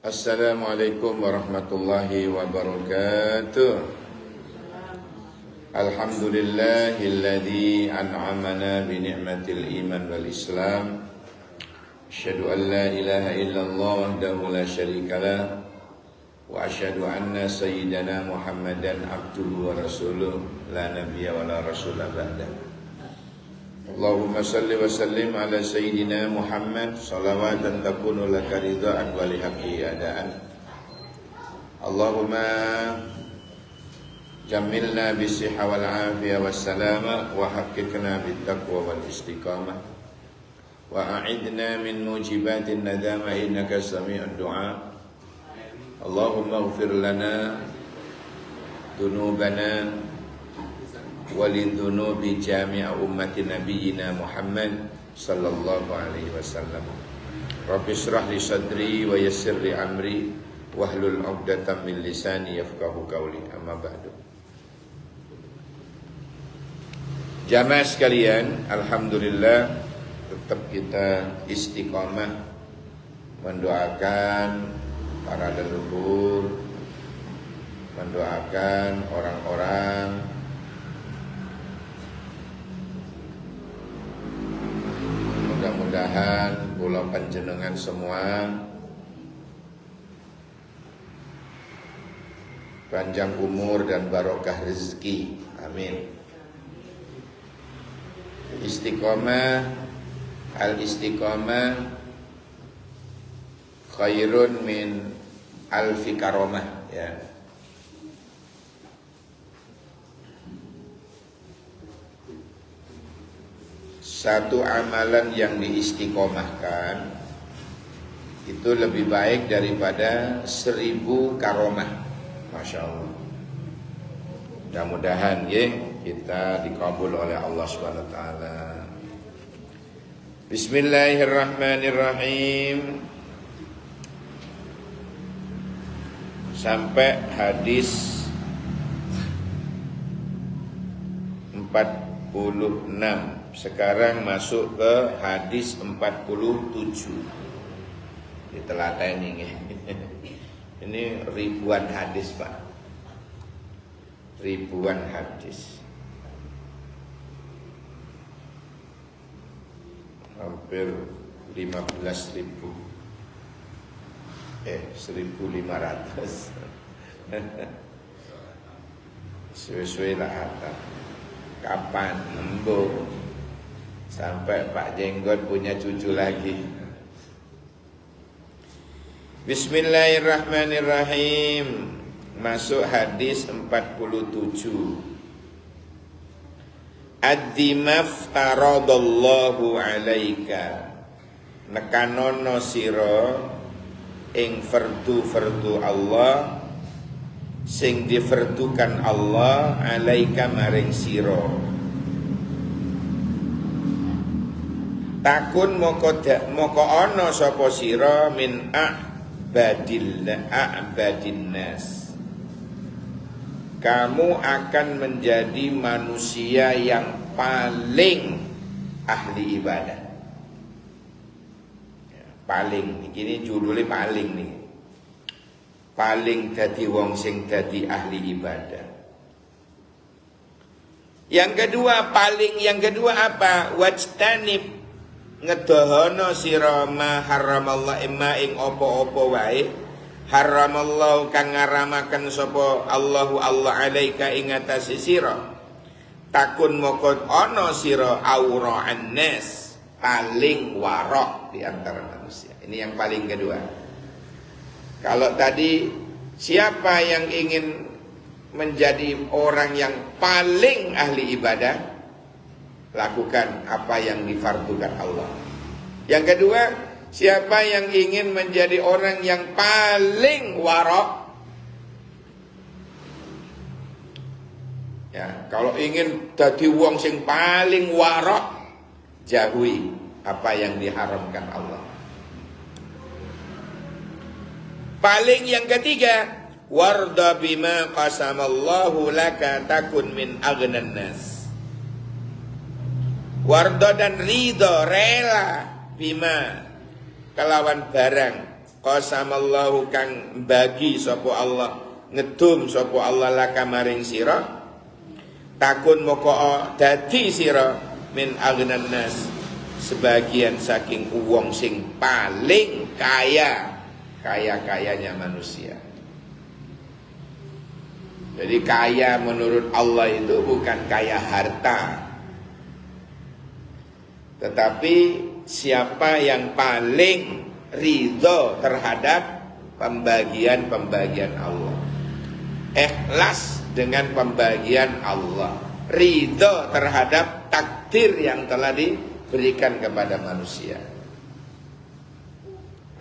Assalamualaikum warahmatullahi wabarakatuh. Alhamdulillahilladzi an'amana bi ni'matil iman wal islam. Asyhadu an la ilaha illallah wahdahu la syarikalah wa asyhadu anna sayyidana Muhammadan abduhu wa rasuluh la nabiyya wa la rasula ba'da. Allahumma salli wa sallim ala sayyidina Muhammad salawatan takunu laka ridhaan wa lihaqqi adaan. Allahumma jammilna bisihha wal afiyah was salama wa haqiqna bit taqwa wal istiqamah wa a'idna min mujibatin nadama innaka sami'ud du'a. Allahumma ighfir lana dunubana walidzunubi jami'a ummati nabiyyina Muhammad sallallahu alaihi wasallam. Rabbi shrah li sadri wa yassir li amri wahlul 'uqdatam min lisani yafqahu qawli. Amma ba'du. Jamaah sekalian, alhamdulillah tetap kita istiqamah mendoakan para leluhur, mendoakan orang-orang mudah-mudahan kula panjenengan semua panjang umur dan barokah rezeki. Amin. Istiqomah, al-istiqomah khairun min alfi karomah, ya. Satu amalan yang diistiqomahkan itu lebih baik daripada 1000 karomah. Masya Allah. Mudah-mudahan ya kita dikabul oleh Allah SWT. Bismillahirrahmanirrahim. Sampai hadis 46. Sekarang masuk ke hadis 47. Ditelateni. Ini ribuan hadis, Pak. Ribuan hadis. Hampir 15.000. 1.500. Sesuai lah atap. Kapan embung sampai Pak Jenggot punya cucu lagi. Bismillahirrahmanirrahim. Masuk hadis 47. Ad-dimaf taradallahu alaika. Nekanono sira ing fardu Allah sing difardukan Allah alaika maring sira. Takun moko ana sapa sira min a'badin nas. Kamu akan menjadi manusia yang paling ahli ibadah. Paling, ini judulnya paling nih. Paling dadi wong sing dadi ahli ibadah. Yang kedua apa? Wajtanib, ngedohono sira ma haramallah imma ing apa-apa wae haramallahu kang ngaramaken sapa Allahu Allah alaika ing atase sira. Takun moko ana sira aura'an nas, paling warok di antara manusia. Ini yang paling kedua. Kalau tadi siapa yang ingin menjadi orang yang paling ahli ibadah, lakukan apa yang difardukan Allah. Yang kedua, siapa yang ingin menjadi orang yang paling warok, ya, kalau ingin jadi wong sing paling warok, jauhi apa yang diharamkan Allah. Paling yang ketiga, warda bima qasamallahu laka takun min aghnan nas. Wardo dan ridho, rela bima kelawan barang qasamallahu kang bagi sapa Allah, ngedum sapa Allah laka maring sira, takun moko dadi sira min aghnan nas, sebagian saking wong sing paling kaya-kayanya manusia. Jadi kaya menurut Allah itu bukan kaya harta, tetapi siapa yang paling ridho terhadap pembagian Allah, ikhlas dengan pembagian Allah, ridho terhadap takdir yang telah diberikan kepada manusia,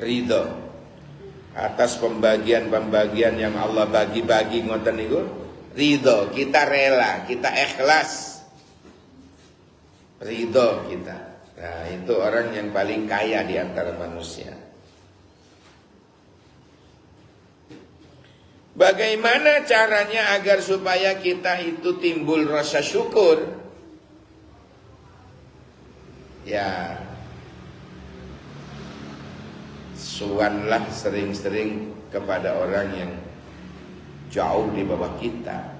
ridho atas pembagian yang Allah bagi-bagi ngoten niku, ridho, kita rela, kita ikhlas, ridho kita. Nah, itu orang yang paling kaya di antara manusia. Bagaimana caranya agar supaya kita itu timbul rasa syukur? Ya, suwanlah sering-sering kepada orang yang jauh di bawah kita.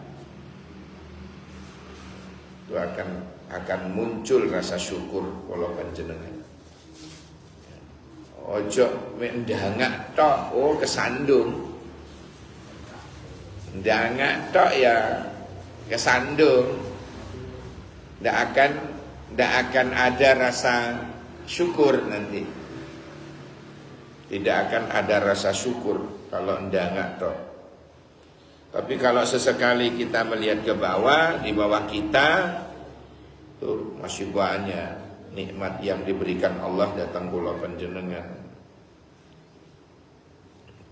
Itu akan muncul rasa syukur kalau panjenengan. Ojo mendangak tok, oh kesandung. Ndangak tok ya kesandung. Ndak akan ada rasa syukur nanti. Tidak akan ada rasa syukur kalau ndangak tok. Tapi kalau sesekali kita melihat ke bawah, di bawah kita tuh masih banyak nikmat yang diberikan Allah datang kula panjenengan.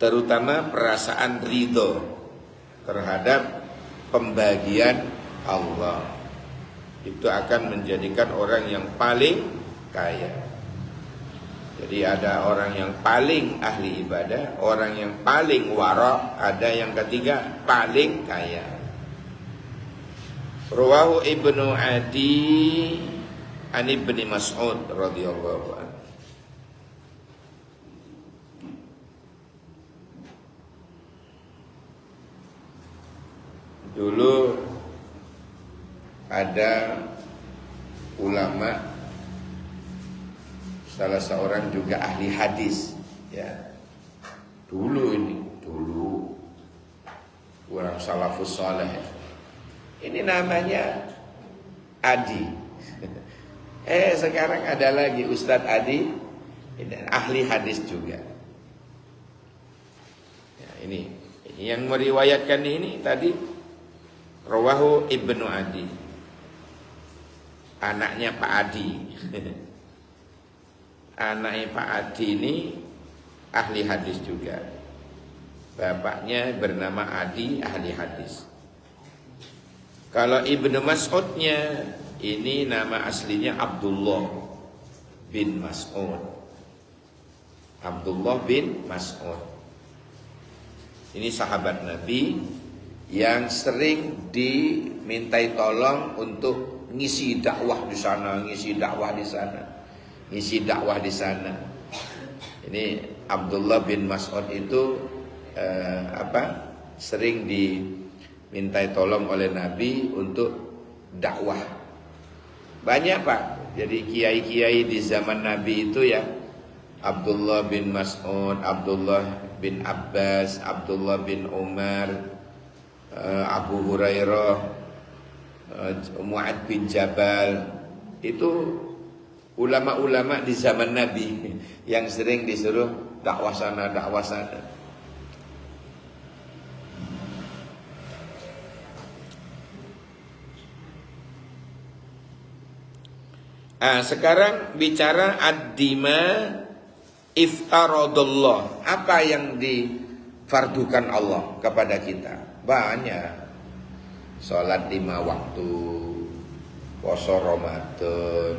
Terutama perasaan ridho terhadap pembagian Allah. Itu akan menjadikan orang yang paling kaya. Jadi ada orang yang paling ahli ibadah, orang yang paling wara', ada yang ketiga paling kaya. Rawahu Ibnu Adi an Ibni Mas'ud radhiyallahu anhu. Dulu ada ulama, salah seorang juga ahli hadis, ya. Dulu orang salafus saleh. Ini namanya Adi. Sekarang ada lagi Ustadz Adi, ahli hadis juga. Ya, ini yang meriwayatkan ini tadi rawahu Ibnu Adi, anaknya Pak Adi. Anaknya Pak Adi ini ahli hadis juga. Bapaknya bernama Adi, ahli hadis. Kalau Ibnu Mas'udnya ini nama aslinya Abdullah bin Mas'ud. Abdullah bin Mas'ud. Ini sahabat Nabi yang sering dimintai tolong untuk ngisi dakwah di sana, ngisi dakwah di sana. Ini Abdullah bin Mas'ud itu sering dimintai tolong oleh Nabi untuk dakwah. Banyak Pak. Jadi kiai-kiai di zaman Nabi itu ya Abdullah bin Mas'ud, Abdullah bin Abbas, Abdullah bin Umar, Abu Hurairah, Mu'ad bin Jabal. Itu ulama-ulama di zaman Nabi yang sering disuruh dakwah sana, dakwah sana. Sekarang bicara ad-dima iftaradallah. Apa yang difardukan Allah kepada kita? Banyak. Salat 5 waktu, puasa Ramadan,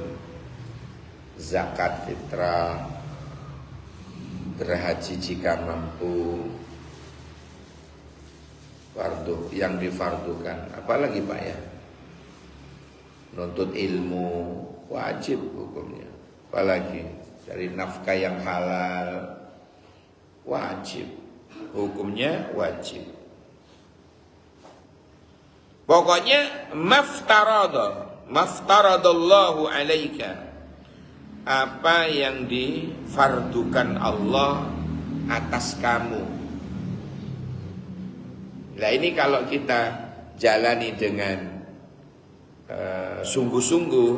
zakat fitrah, berhaji jika mampu. Fardu yang difardukan. Apalagi Pak ya? Nuntut ilmu wajib hukumnya. Apalagi dari nafkah yang halal wajib. Hukumnya wajib. Pokoknya maftaradallahu alaika, apa yang difardukan Allah atas kamu. Nah ini kalau kita jalani dengan sungguh-sungguh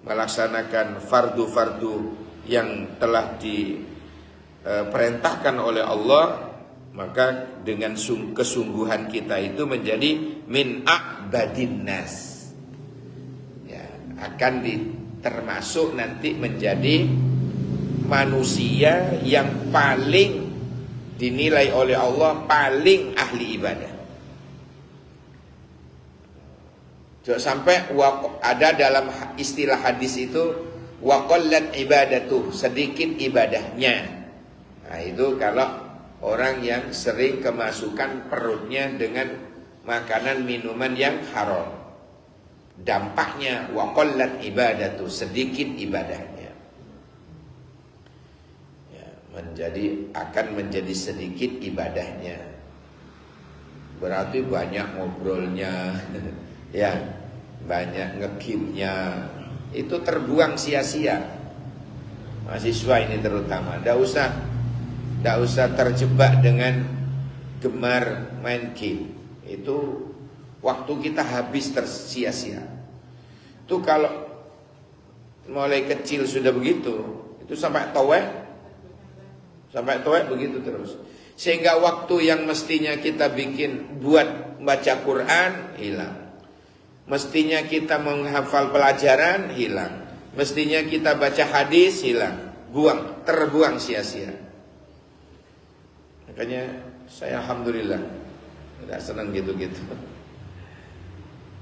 melaksanakan fardu-fardu yang telah diperintahkan oleh Allah, maka dengan kesungguhan kita itu menjadi min a'badin nas, ya, akan termasuk nanti menjadi manusia yang paling dinilai oleh Allah paling ahli ibadah. Jangan sampai ada dalam istilah hadis itu waqallat ibadatu, sedikit ibadahnya. Nah itu kalau orang yang sering kemasukan perutnya dengan makanan minuman yang haram, dampaknya waqallat ibadatu, sedikit ibadahnya. Ya, akan menjadi sedikit ibadahnya. Berarti banyak ngobrolnya, ya, banyak ngegimnya, itu terbuang sia-sia. Mahasiswa ini terutama, tidak usah terjebak dengan gemar main game. Itu waktu kita habis tersia-sia. Itu kalau mulai kecil sudah begitu, itu sampai towek begitu terus. Sehingga waktu yang mestinya kita bikin buat baca Quran hilang. Mestinya kita menghafal pelajaran hilang. Mestinya kita baca hadis hilang. Terbuang sia-sia. Makanya saya alhamdulillah tidak senang gitu-gitu.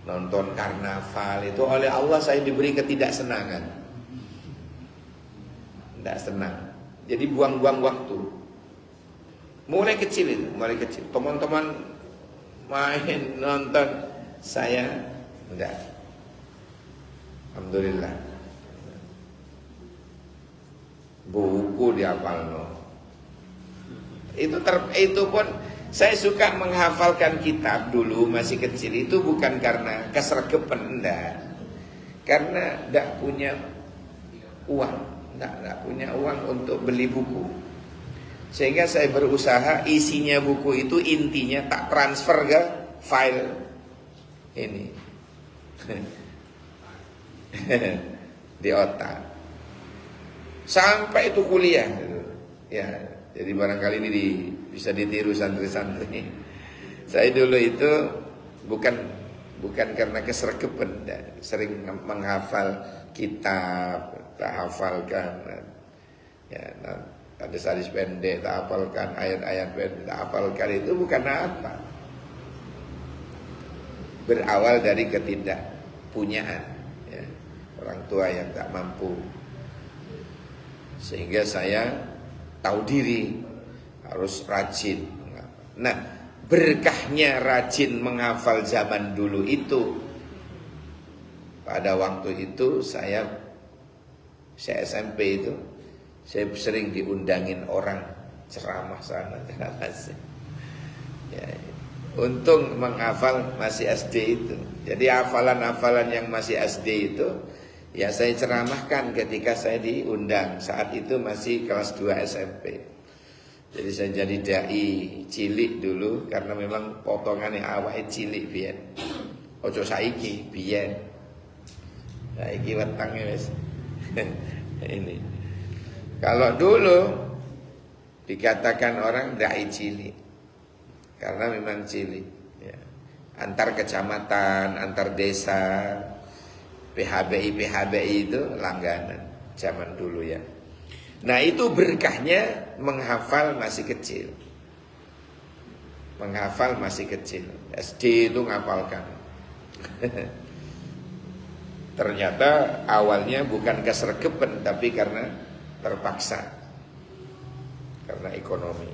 Nonton karnaval itu oleh Allah saya diberi ketidaksenangan. Tidak senang. Jadi buang-buang waktu. Mulai kecil. Teman-teman main nonton, saya enggak. Alhamdulillah. Buku dihafalno. Itu pun saya suka menghafalkan kitab dulu masih kecil itu bukan karena kesregepan, enggak. Karena enggak punya uang, enggak punya uang untuk beli buku. Sehingga saya berusaha isinya buku itu intinya tak transfer ke file ini. Di otak. Sampai itu kuliah. Ya, jadi barangkali ini bisa ditiru santri-santri. Saya dulu itu bukan karena kesregepan, sering menghafal kitab, tak hafalkan. Ya, ada hadis pendek, tak hafalkan, ayat-ayat pendek, tak hafalkan, itu bukan apa. Berawal dari ketidakpunyaan, ya, orang tua yang tak mampu. Sehingga saya tahu diri harus rajin. Nah, berkahnya rajin menghafal zaman dulu itu, pada waktu itu saya SMP itu, saya sering diundangin orang ceramah sana. Ya, untung menghafal masih SD itu. Jadi hafalan-hafalan yang masih SD itu, ya saya ceramahkan ketika saya diundang. Saat itu masih kelas 2 SMP. Jadi saya jadi dai cilik dulu karena memang potongannya awake cilik biyen. Ojo saiki biyen. Saiki wetenge wis. Ini. Kalau dulu dikatakan orang dai cilik karena memang cilik, ya. Antar kecamatan, antar desa, PHBI itu langganan zaman dulu ya. Nah itu berkahnya menghafal masih kecil. Menghafal masih kecil. SD itu ngapalkan. Ternyata awalnya bukan kesregepan, tapi karena terpaksa, karena ekonomi.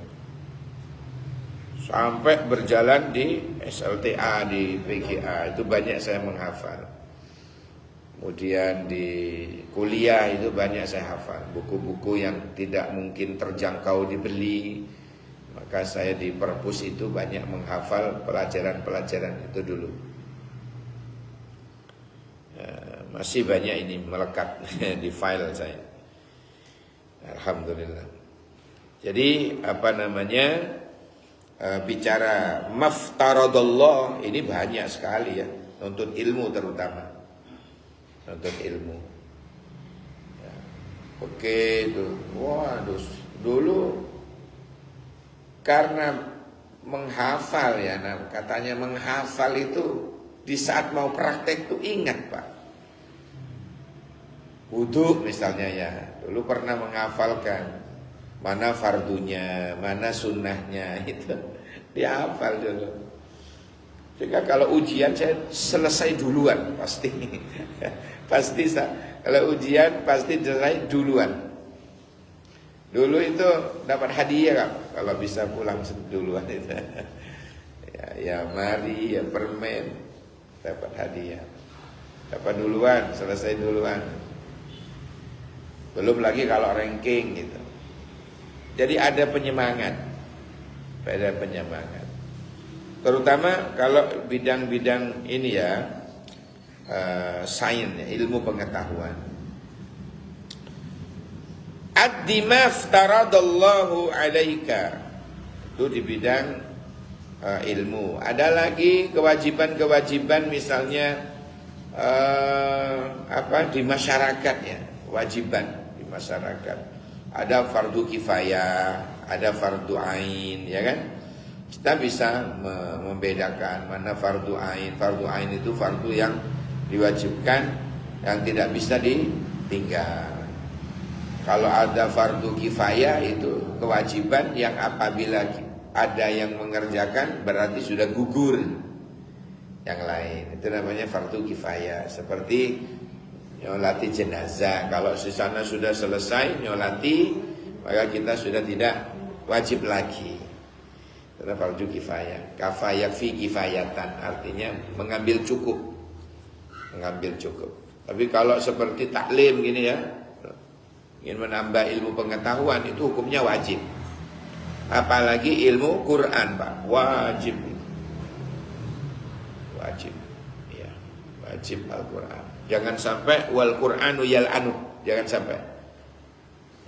Sampai berjalan di SLTA, di PGA, itu banyak saya menghafal. Kemudian di kuliah itu banyak saya hafal. Buku-buku yang tidak mungkin terjangkau dibeli, maka saya di perpus itu banyak menghafal pelajaran-pelajaran itu dulu. Masih banyak ini melekat di file saya. Alhamdulillah. Jadi apa namanya, bicara maftaradallah ini banyak sekali ya, untuk ilmu terutama. Untuk ilmu ya. Oke itu, waduh, dulu karena menghafal ya, nah, katanya menghafal itu di saat mau praktek tuh ingat Pak. Wudhu misalnya ya, dulu pernah menghafalkan mana fardunya, mana sunnahnya, itu dihafal dulu. Sehingga kalau ujian saya selesai duluan pasti. Pasti kalau ujian pasti selesai duluan. Dulu itu dapat hadiah Kak, kalau bisa pulang duluan itu. Ya mari ya permen dapat hadiah. Dapat duluan, selesai duluan. Belum lagi kalau ranking gitu. Jadi ada penyemangat. Ada penyemangat. Terutama kalau bidang-bidang ini ya, sains, ilmu pengetahuan. Addi maftaradallahu alaika, itu di bidang ilmu. Ada lagi kewajiban-kewajiban misalnya di masyarakat ya, kewajiban di masyarakat. Ada fardu kifayah, ada fardu ain, ya kan? Kita bisa membedakan mana fardu ain. Fardu ain itu fardu yang diwajibkan, yang tidak bisa ditinggal. Kalau ada fardu kifayah itu kewajiban yang apabila ada yang mengerjakan berarti sudah gugur yang lain. Itu namanya fardu kifayah. Seperti nyolati jenazah, kalau di sana sudah selesai nyolati, maka kita sudah tidak wajib lagi. Itu fardu kifayah. Kafayah fi kifayatan, artinya mengambil cukup. Mengambil cukup. Tapi kalau seperti taklim gini ya, ingin menambah ilmu pengetahuan, itu hukumnya wajib. Apalagi ilmu Quran Pak, wajib. Wajib ya, wajib Al-Quran. Jangan sampai wal Qur'anu yal'anu, jangan sampai.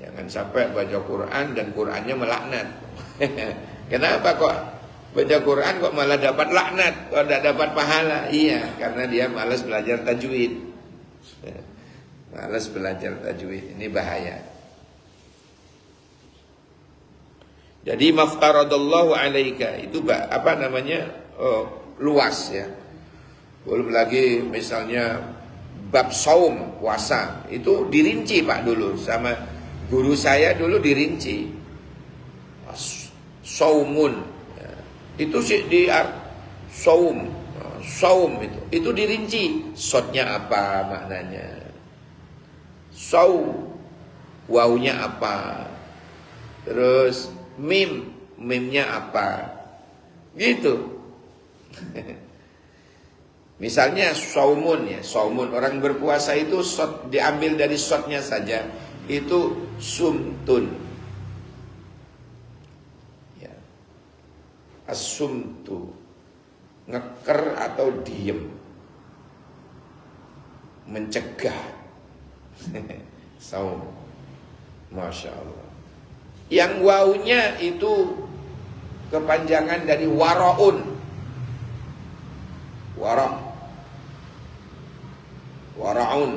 Jangan sampai baca Quran dan Qurannya melaknat. Kenapa kok baca Quran kok malah dapat laknat, kok tidak dapat pahala? Iya, karena dia malas belajar tajwid. Malas belajar tajwid, ini bahaya. Jadi maftaradallahu alaika itu apa namanya? Luas ya. Belum lagi misalnya bab saum, puasa, itu dirinci Pak dulu sama guru saya dulu dirinci. Saumun ya. Itu sih di saum itu dirinci, shotnya apa maknanya, wawunya apa, terus mimnya apa, gitu. Misalnya saumun ya, saumun orang berpuasa itu shot diambil dari shotnya saja, itu sumtun. As-sumtu, ngeker atau diem, mencegah. Saum, masya Allah. Yang wawunya itu kepanjangan dari waraun, waraun,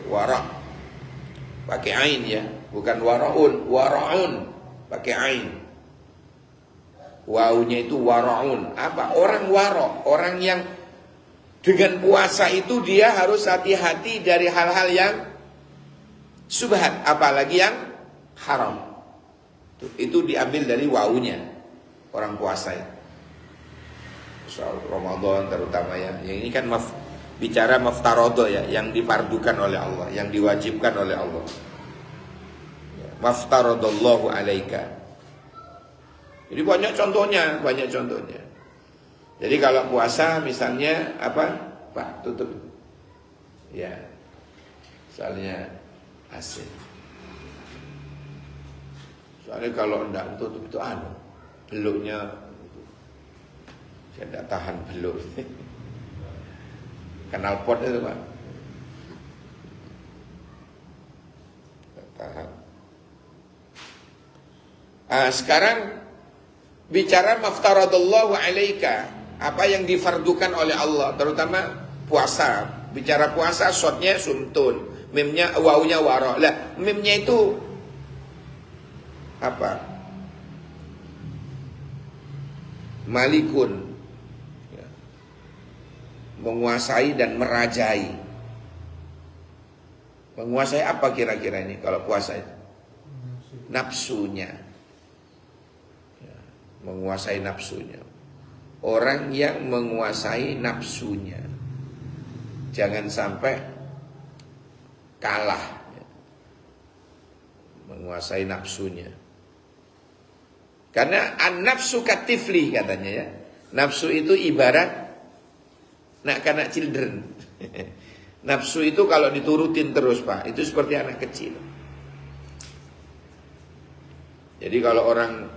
warak, pakai ain ya, bukan waraun, pakai ain. Wawunya itu waraun. Apa? Orang waro, orang yang dengan puasa itu dia harus hati-hati dari hal-hal yang subhat, apalagi yang haram. Itu diambil dari wawunya orang puasa ya. Soal Ramadan terutama ya. Yang ini kan bicara maftarodo ya, yang difardukan oleh Allah, yang diwajibkan oleh Allah. Maftarodallahu alaika. Jadi banyak contohnya. Jadi kalau puasa misalnya Pak, tutup. Ya. Soalnya AC. Soalnya kalau enggak tutup itu beluknya saya tidak tahan beluk. Kanal pot itu Pak. Tidak tahan. Sekarang bicara maftaradallahu alaika, apa yang difardukan oleh Allah, terutama puasa. Bicara puasa, shotnya sumtun, mimnya wawunya waro. Lah, mimnya itu apa? Malikun, ya. Menguasai dan merajai. Menguasai apa kira-kira ini kalau puasa itu? Nafsunya. Ya, menguasai nafsunya. Orang yang menguasai nafsunya, jangan sampai kalah, ya. Menguasai nafsunya. Karena an-nafsu katifli katanya ya. Nafsu itu ibarat kanak children. Nafsu itu kalau diturutin terus Pak, itu seperti anak kecil. Jadi kalau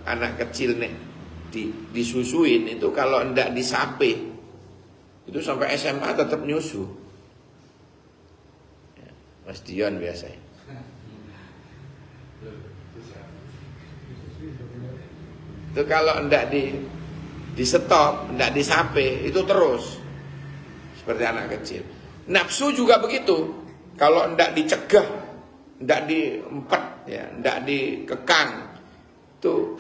anak kecil nih disusuin itu, kalau enggak disape itu sampai SMA tetap nyusu. Ya, Mas Dion biasanya. Itu kalau enggak di stop, enggak disape, itu terus seperti anak kecil. Nafsu juga begitu. Kalau enggak dicegah, enggak diempet, ya, enggak dikekang, itu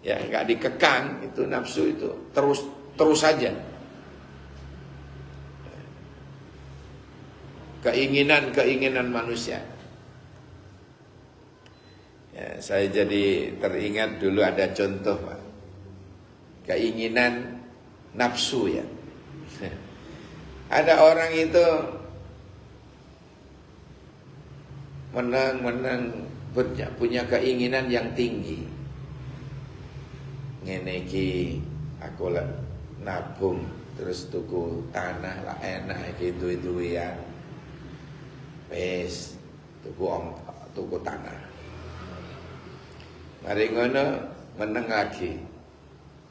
ya enggak dikekang, itu nafsu itu terus saja. Keinginan manusia. Ya, saya jadi teringat dulu ada contoh Pak. Keinginan nafsu ya. Ada orang itu menang punya keinginan yang tinggi. Ngene iki aku lah nabung terus tuku tanah lah enak gitu ya. Wes tuku tanah. Mari ngono menang lagi.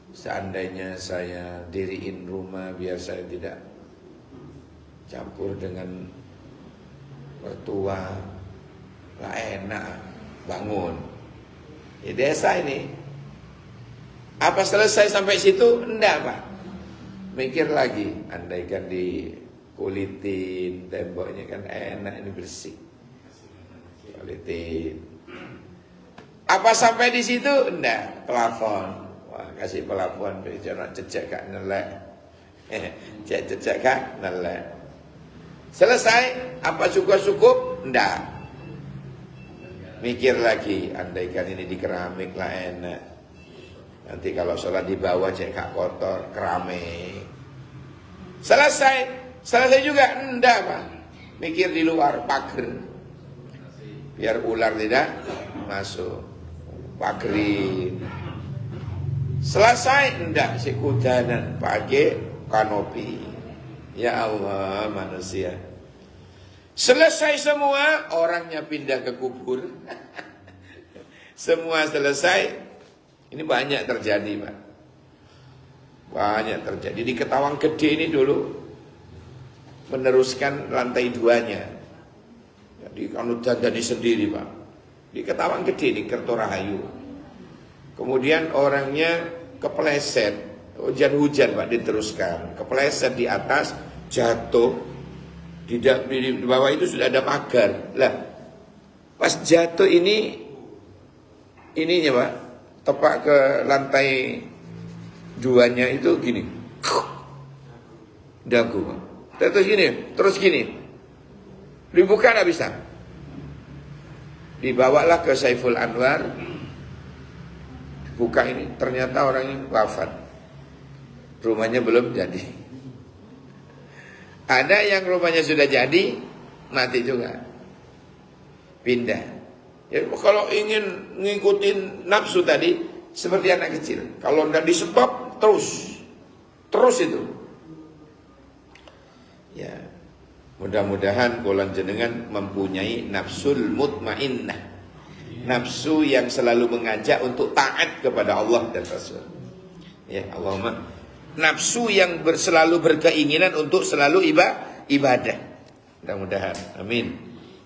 Seandainya saya diriin rumah biar saya tidak campur dengan mertua, lah enak bangun. Di desa ini, apa selesai sampai situ? Enggak Pak. Mikir lagi, andaikan dikulitin temboknya kan enak, ini bersih. Kulitin. Apa sampai di situ? Enggak, plafon. Wah, kasih plafon jangan cecek kak nelek. Cecek kak nelek. Selesai, apa cukup? Enggak. Mikir lagi, andaikan ini di keramik lah enak. Nanti kalau sholat di bawah cek kak kotor, keramik. Selesai juga? Enggak Pak. Mikir di luar, pagar. Biar ular tidak masuk. Pagri. Selesai enggak sekudanan pakai kanopi. Ya Allah manusia. Selesai semua, orangnya pindah ke kubur. Semua selesai. Ini banyak terjadi Pak. Banyak terjadi. Di Ketawang Gede ini dulu meneruskan lantai 2-nya. Jadi kalau dandani sendiri Pak. Di Ketawang Gede di Kertorahayu. Kemudian orangnya kepleset, hujan Pak diteruskan, kepleset di atas, jatuh. Di bawah itu sudah ada pagar. Lah, pas jatuh ininya Pak, tepak ke lantai 2-nya itu gini. Dagu Pak. Terus gini. Dibuka enggak bisa. Dibawalah ke Saiful Anwar. Buka ini, ternyata orangnya wafat. Rumahnya belum jadi. Ada yang rumahnya sudah jadi, mati juga. Pindah. Ya, kalau ingin ngikutin nafsu tadi, seperti anak kecil. Kalau enggak di stop, terus itu. Ya, mudah-mudahan kula jenengan mempunyai nafsul mutmainnah, nafsu yang selalu mengajak untuk taat kepada Allah dan Rasul. Ya, Allahumma nafsu yang selalu berkeinginan untuk selalu ibadah. Mudah-mudahan. Amin.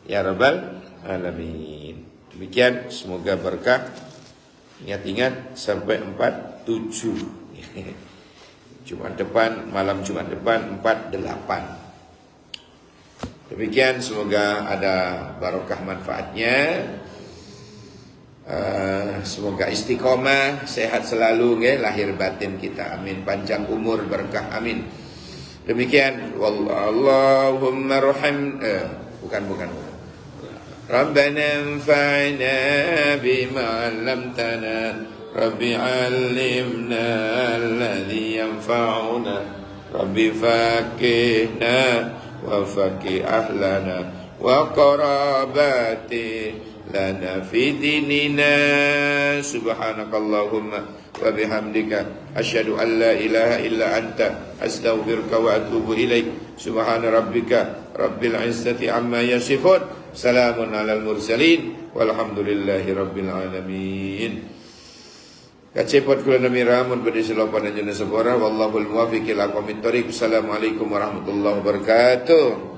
Ya Rabbal Alamin. Demikian, semoga berkah. Ingat-ingat sampai 47. Jumat depan, malam Jumat depan 48. Demikian, semoga ada barokah manfaatnya. Semoga istiqomah, sehat selalu nggih, lahir batin kita. Amin. Panjang umur, berkah. Amin. Demikian, Allahumma rahim bukan. Rabbana anfa'na bima 'allamtana, Rabbi 'allimna alladhi yanfa'una, Rabbi faqihna wa faqih ahlana wa qarabati lana fi dinina. Subhanakallahumma wa bihamdika asyhadu an la ilaha illa anta astaghfiruka wa atubu ilaik. Subhana rabbika rabbil izzati amma yasifun, salamun alal mursalin, walhamdulillahi rabbil alamin. Kacepot kula nami ramun badi selopan anjeunna sabora, wallahul muwaffiq ila aqwamit thoriq. Assalamualaikum warahmatullahi wabarakatuh.